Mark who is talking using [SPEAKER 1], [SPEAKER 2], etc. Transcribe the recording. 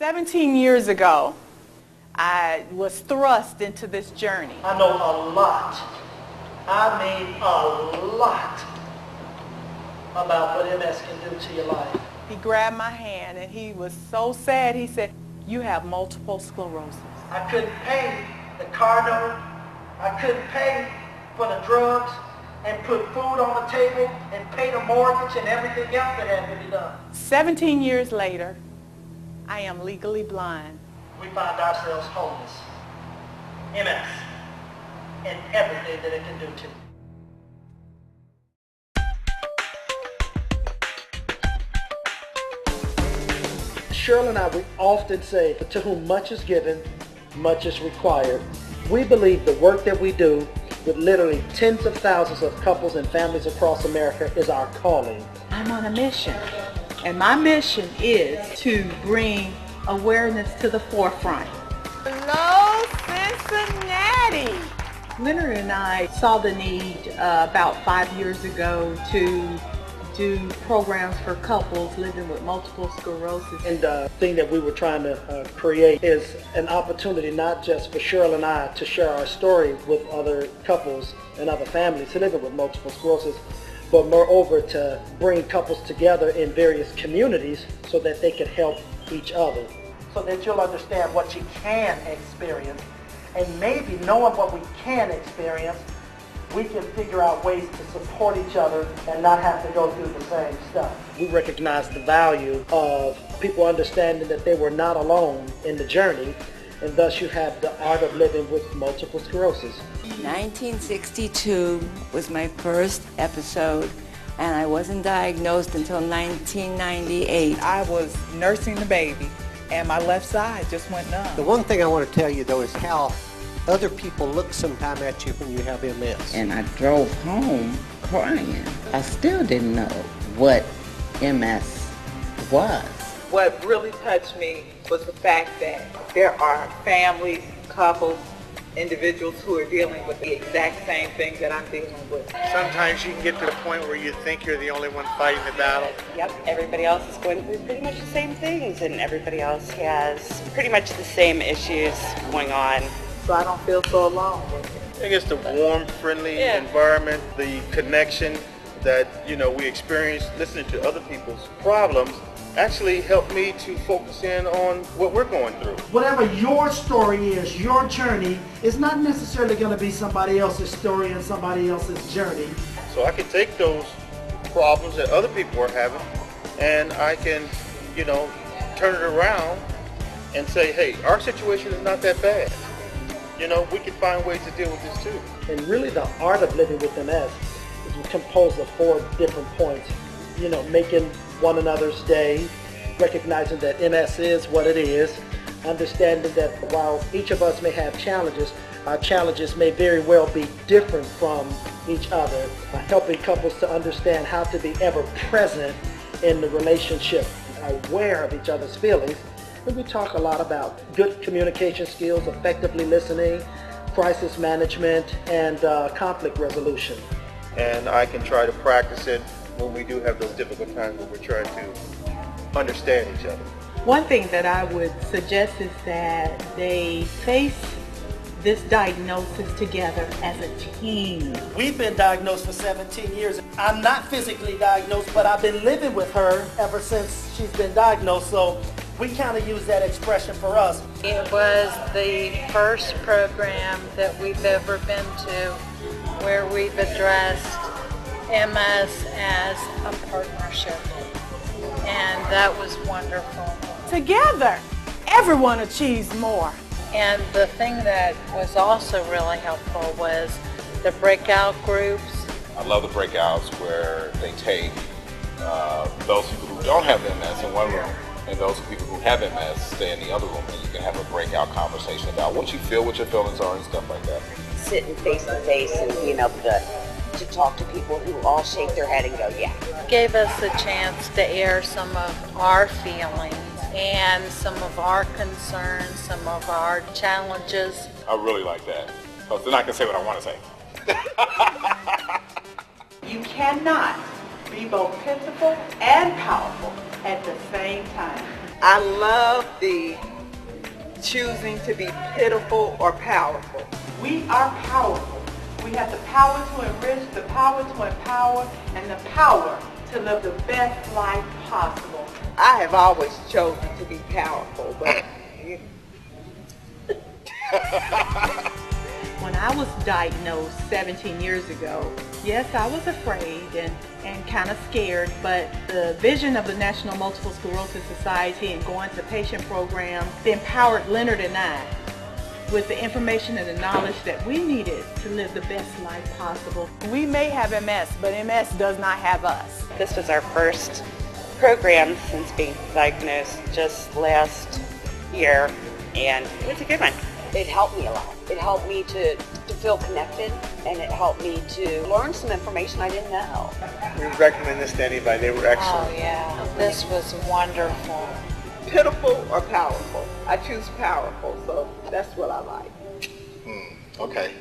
[SPEAKER 1] 17 years ago, I was thrust into this journey.
[SPEAKER 2] I know a lot, I mean a lot, about what MS can do to your life.
[SPEAKER 1] He grabbed my hand and he was so sad. He said, "You have multiple sclerosis."
[SPEAKER 2] I couldn't pay the car note, I couldn't pay for the drugs and put food on the table and pay the mortgage and everything else that had to be done.
[SPEAKER 1] 17 years later, I am legally blind.
[SPEAKER 2] We find ourselves homeless. MS and everything that it can do to you. Cheryl and I, we often say, to whom much is given, much is required. We believe the work that we do with literally tens of thousands of couples and families across America is our calling.
[SPEAKER 1] I'm on a mission, and my mission is to bring awareness to the forefront. Hello, Cincinnati! Leonard and I saw the need about 5 years ago to do programs for couples living with multiple sclerosis.
[SPEAKER 2] And the thing that we were trying to create is an opportunity not just for Cheryl and I to share our story with other couples and other families living with multiple sclerosis, but moreover to bring couples together in various communities so that they can help each other. So that you'll understand what you can experience, and maybe knowing what we can experience, we can figure out ways to support each other and not have to go through the same stuff. We recognize the value of people understanding that they were not alone in the journey, and thus you have the art of living with multiple sclerosis.
[SPEAKER 3] 1962 was my first episode, and I wasn't diagnosed until 1998.
[SPEAKER 1] I was nursing the baby, and my left side just went numb.
[SPEAKER 4] The one thing I want to tell you, though, is how other people look sometime at you when you have MS.
[SPEAKER 5] And I drove home crying. I still didn't know what MS was.
[SPEAKER 1] What really touched me was the fact that there are families, couples, individuals who are dealing with the exact same thing that I'm dealing with.
[SPEAKER 6] Sometimes you can get to the point where you think you're the only one fighting the battle.
[SPEAKER 7] Yep, everybody else is going through pretty much the same things, and everybody else has pretty much the same issues going on.
[SPEAKER 1] So I don't feel so alone with it.
[SPEAKER 6] I think it's the warm, friendly environment, the connection that, we experience listening to other people's problems actually helped me to focus in on what we're going through.
[SPEAKER 2] Whatever your story is, your journey, is not necessarily going to be somebody else's story and somebody else's journey.
[SPEAKER 6] So I can take those problems that other people are having and I can, turn it around and say, hey, our situation is not that bad. We can find ways to deal with this too. And really the art of living with MS is composed of 4 different points. Making one another's day, recognizing that MS is what it is, understanding that while each of us may have challenges, our challenges may very well be different from each other, helping couples to understand how to be ever present in the relationship, aware of each other's feelings. And we talk a lot about good communication skills, effectively listening, crisis management, and conflict resolution. And I can try to practice it when we do have those difficult times where we're trying to understand each other.
[SPEAKER 1] One thing that I would suggest is that they face this diagnosis together as a team.
[SPEAKER 2] We've been diagnosed for 17 years. I'm not physically diagnosed, but I've been living with her ever since she's been diagnosed, so we kind of use that expression for us.
[SPEAKER 8] It was the first program that we've ever been to where we've addressed MS as a partnership, and that was wonderful.
[SPEAKER 1] Together, everyone achieves more.
[SPEAKER 8] And the thing that was also really helpful was the breakout groups.
[SPEAKER 9] I love the breakouts where they take those people who don't have MS in one room and those people who have MS stay in the other room, and you can have a breakout conversation about what you feel, what your feelings are, and stuff like that.
[SPEAKER 10] Sitting face to face and being able to talk to people who all shake their head and go, yeah.
[SPEAKER 8] Gave us a chance to air some of our feelings and some of our concerns, some of our challenges.
[SPEAKER 9] I really like that, because then I can say what I want to say.
[SPEAKER 1] You cannot be both pitiful and powerful at the same time. I love the choosing to be pitiful or powerful. We are powerful. We have the power to enrich, the power to empower, and the power to live the best life possible. I have always chosen to be powerful, but when I was diagnosed 17 years ago, yes, I was afraid and kind of scared, but the vision of the National Multiple Sclerosis Society and going to patient programs empowered Leonard and I with the information and the knowledge that we needed to live the best life possible. We may have MS, but MS does not have us.
[SPEAKER 7] This was our first program since being diagnosed just last year, and it was a good one.
[SPEAKER 10] It helped me a lot. It helped me to feel connected, and it helped me to learn some information I didn't know.
[SPEAKER 11] We recommend this to anybody. They were excellent.
[SPEAKER 8] Oh yeah, this was wonderful.
[SPEAKER 1] Pitiful or powerful? I choose powerful, so that's what I like.
[SPEAKER 11] Okay.